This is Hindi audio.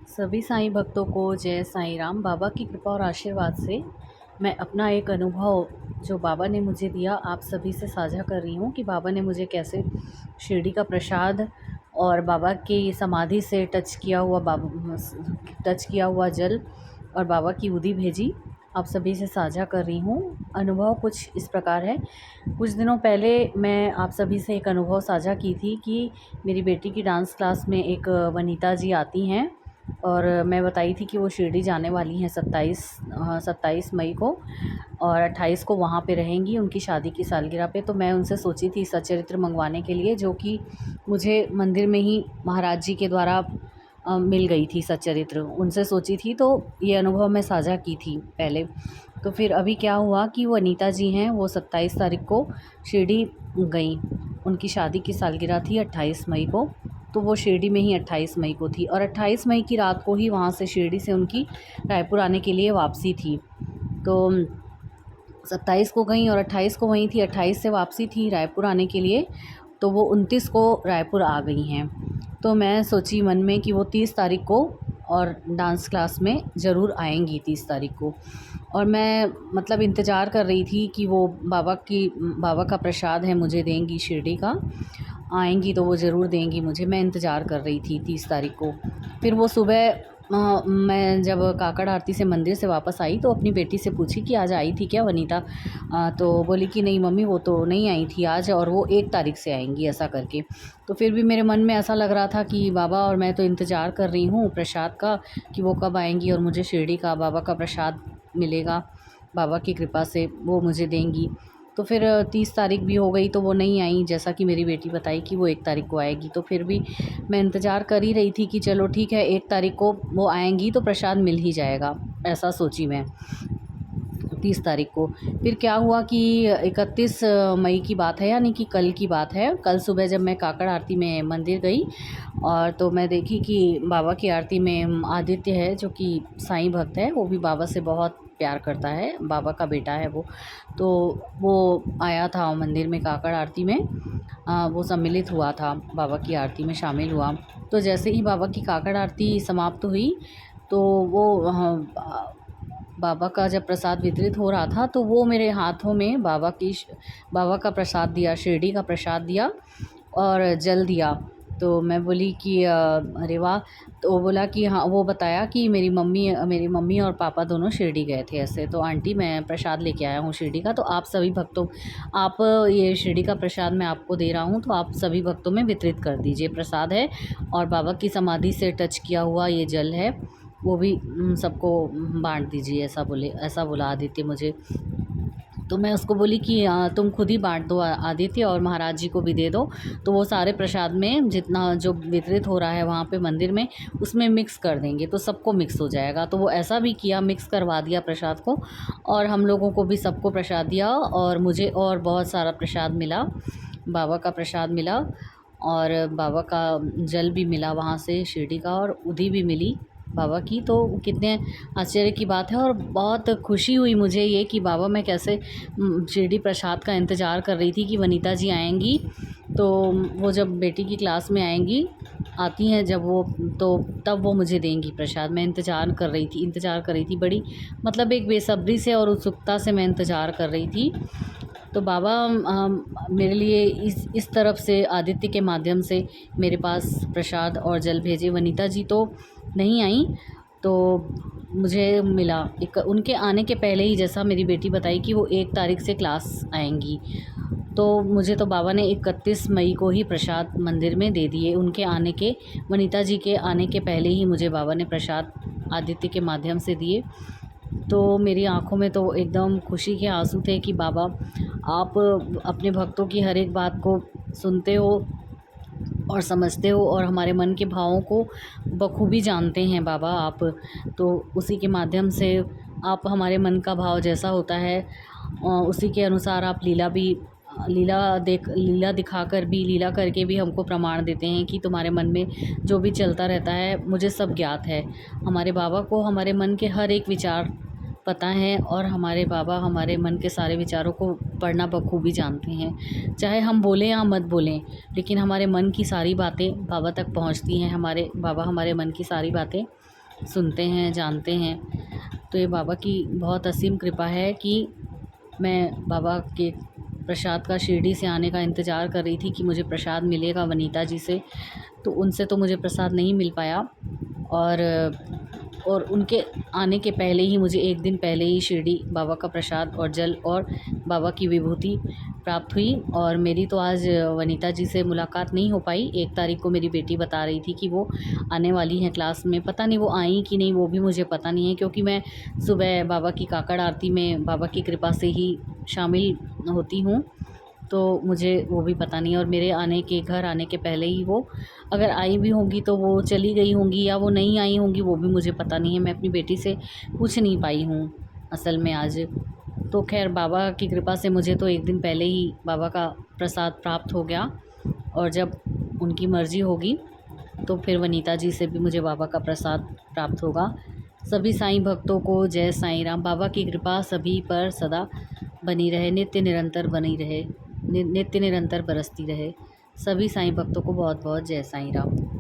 सभी साईं भक्तों को जय साईं राम। बाबा की कृपा और आशीर्वाद से मैं अपना एक अनुभव जो बाबा ने मुझे दिया आप सभी से साझा कर रही हूँ कि बाबा ने मुझे कैसे शिरडी का प्रसाद और बाबा की समाधि से टच किया हुआ जल और बाबा की उदी भेजी। आप सभी से साझा कर रही हूँ। अनुभव कुछ इस प्रकार है। कुछ दिनों पहले मैं आप सभी से एक अनुभव साझा की थी कि मेरी बेटी की डांस क्लास में एक वनीता जी आती हैं और मैं बताई थी कि वो शिरडी जाने वाली हैं 27 मई को और 28 को वहाँ पे रहेंगी उनकी शादी की सालगिरह पे। तो मैं उनसे सोची थी सच्चरित्र मंगवाने के लिए, जो कि मुझे मंदिर में ही महाराज जी के द्वारा मिल गई थी सच्चरित्र। उनसे सोची थी, तो ये अनुभव मैं साझा की थी पहले। तो फिर अभी क्या हुआ कि वो अनीता जी हैं, वो 27 तारीख को शिरडी गईं। उनकी शादी की सालगिरह थी 28 मई को, तो वो शिरडी में ही 28 मई को थी और 28 मई की रात को ही वहाँ से शिरडी से उनकी रायपुर आने के लिए वापसी थी। तो 27 को गईं और 28 को वहीं थी। 28 से वापसी थी रायपुर आने के लिए, तो वो 29 को रायपुर आ गई हैं। तो मैं सोची मन में कि वो 30 तारीख को और डांस क्लास में ज़रूर आएंगी 30 तारीख को। और मैं मतलब इंतज़ार कर रही थी कि वो बाबा का प्रसाद है मुझे देंगी, शिरडी का आएंगी तो वो ज़रूर देंगी मुझे। मैं इंतज़ार कर रही थी 30 तारीख को। फिर वो सुबह मैं जब काकड़ आरती से मंदिर से वापस आई तो अपनी बेटी से पूछी कि आज आई थी क्या वनीता। तो बोली कि नहीं मम्मी, वो तो नहीं आई थी आज और वो 1 तारीख से आएंगी, ऐसा करके। तो फिर भी मेरे मन में ऐसा लग रहा था कि बाबा और मैं तो इंतज़ार कर रही हूँ प्रसाद का कि वो कब आएंगी और मुझे शिरडी का बाबा का प्रसाद मिलेगा। बाबा की कृपा से वो मुझे देंगी। तो फिर 30 तारीख भी हो गई तो वो नहीं आई, जैसा कि मेरी बेटी बताई कि वो 1 तारीख को आएगी। तो फिर भी मैं इंतज़ार कर ही रही थी कि चलो ठीक है 1 तारीख को वो आएंगी तो प्रसाद मिल ही जाएगा, ऐसा सोची मैं 30 तारीख को। फिर क्या हुआ कि 31 मई की बात है, यानी कि कल की बात है। कल सुबह जब मैं काकड़ आरती में मंदिर गई और तो मैं देखी कि बाबा की आरती में आदित्य है, जो कि साईं भक्त है, वो भी बाबा से बहुत प्यार करता है, बाबा का बेटा है वो। तो वो आया था मंदिर में काकड़ आरती में, वो सम्मिलित हुआ था, बाबा की आरती में शामिल हुआ। तो जैसे ही बाबा की काकड़ आरती समाप्त हुई तो वो बाबा का जब प्रसाद वितरित हो रहा था तो वो मेरे हाथों में बाबा का प्रसाद दिया, शिरडी का प्रसाद दिया और जल दिया। तो मैं बोली कि अरे वाह। तो वो बोला कि हाँ, वो बताया कि मेरी मम्मी और पापा दोनों शिरडी गए थे ऐसे। तो आंटी मैं प्रसाद लेके आया हूँ शिरडी का, तो आप सभी भक्तों, आप ये शिरडी का प्रसाद मैं आपको दे रहा हूँ, तो आप सभी भक्तों में वितरित कर दीजिए। प्रसाद है और बाबा की समाधि से टच किया हुआ ये जल है, वो भी सबको बांट दीजिए, ऐसा बोला आदित्य मुझे। तो मैं उसको बोली कि तुम खुद ही बांट दो आदित्य, और महाराज जी को भी दे दो। तो वो सारे प्रसाद में जितना जो वितरित हो रहा है वहाँ पे मंदिर में, उसमें मिक्स कर देंगे तो सबको मिक्स हो जाएगा। तो वो ऐसा भी किया, मिक्स करवा दिया प्रसाद को, और हम लोगों को भी सबको प्रसाद दिया और मुझे और बहुत सारा प्रसाद मिला, बाबा का प्रसाद मिला और बाबा का जल भी मिला वहाँ से शिरडी का, और उदी भी मिली बाबा की। तो कितने आश्चर्य की बात है और बहुत खुशी हुई मुझे ये कि बाबा, मैं कैसे शिरडी प्रसाद का इंतज़ार कर रही थी कि वनीता जी आएंगी। तो वो जब बेटी की क्लास में आती हैं जब वो, तो तब वो मुझे देंगी प्रसाद। मैं इंतज़ार कर रही थी बड़ी, मतलब एक बेसब्री से और उत्सुकता से मैं इंतज़ार कर रही थी। तो बाबा मेरे लिए इस तरफ से आदित्य के माध्यम से मेरे पास प्रसाद और जल भेजे। वनीता जी तो नहीं आई, तो मुझे मिला उनके आने के पहले ही, जैसा मेरी बेटी बताई कि वो 1 तारीख से क्लास आएंगी। तो मुझे तो बाबा ने 31 मई को ही प्रसाद मंदिर में दे दिए। वनीता जी के आने के पहले ही मुझे बाबा ने प्रसाद आदित्य के माध्यम से दिए। तो मेरी आँखों में तो एकदम खुशी के आंसू थे कि बाबा, आप अपने भक्तों की हर एक बात को सुनते हो और समझते हो और हमारे मन के भावों को बखूबी जानते हैं बाबा आप। तो उसी के माध्यम से आप हमारे मन का भाव जैसा होता है उसी के अनुसार आप लीला दिखाकर भी, लीला करके भी हमको प्रमाण देते हैं कि तुम्हारे मन में जो भी चलता रहता है मुझे सब ज्ञात है। हमारे बाबा को हमारे मन के हर एक विचार पता है और हमारे बाबा हमारे मन के सारे विचारों को पढ़ना बखूबी जानते हैं। चाहे हम बोलें या मत बोलें, लेकिन हमारे मन की सारी बातें बाबा तक पहुंचती हैं। हमारे बाबा हमारे मन की सारी बातें सुनते हैं, जानते हैं। तो ये बाबा की बहुत असीम कृपा है कि मैं बाबा के प्रसाद का शिरडी से आने का इंतज़ार कर रही थी कि मुझे प्रसाद मिलेगा वनीता जी से, तो उनसे तो मुझे प्रसाद नहीं मिल पाया। और उनके आने के पहले ही मुझे एक दिन पहले ही शिरडी बाबा का प्रसाद और जल और बाबा की विभूति प्राप्त हुई। और मेरी तो आज वनीता जी से मुलाकात नहीं हो पाई। 1 तारीख को मेरी बेटी बता रही थी कि वो आने वाली हैं क्लास में, पता नहीं वो आई कि नहीं, वो भी मुझे पता नहीं है, क्योंकि मैं सुबह बाबा की काकड़ आरती में बाबा की कृपा से ही शामिल होती हूँ, तो मुझे वो भी पता नहीं है। और मेरे घर आने के पहले ही वो अगर आई भी होंगी तो वो चली गई होंगी या वो नहीं आई होंगी, वो भी मुझे पता नहीं है। मैं अपनी बेटी से पूछ नहीं पाई हूँ असल में आज। तो ख़ैर बाबा की कृपा से मुझे तो एक दिन पहले ही बाबा का प्रसाद प्राप्त हो गया, और जब उनकी मर्ज़ी होगी तो फिर वनीता जी से भी मुझे बाबा का प्रसाद प्राप्त होगा। सभी साईं भक्तों को जय साईं राम। बाबा की कृपा सभी पर सदा बनी रहे, नित्य निरंतर बनी रहे, नित्य निरंतर बरसती रहे। सभी साईं भक्तों को बहुत बहुत जय साईं राम।